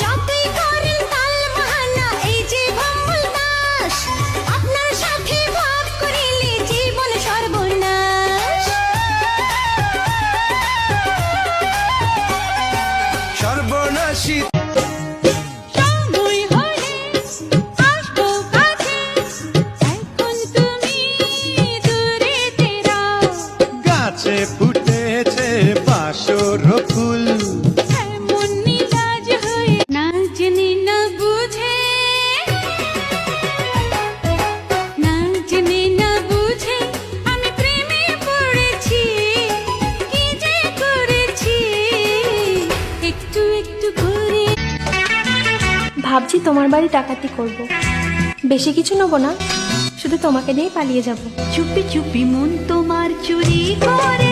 যতই করেন তাল বাহানা এই যে ভম্বল দাস, আপনার সাথে ভাব করিলে জীবন সর্বনাশ। সর্বনাশী সময় হলে আসবো কাছে, এখন তুমি দূরেতে রাও। গাছে ফুটেছে বাসর ফুল, এমন নিলাজ হয়ে না জেনে না বুঝে, না জেনে না বুঝে আমি প্রেমে পড়েছি। কি যে করেছি একটু একটু করে। ভাবছি তোমার বাড়ি ডাকাতি করব, বেশি কিছু নেবো না, শুধু তোমাকে নিয়ে পালিয়ে যাব। চুপি চুপি মন তোমার চুরি করে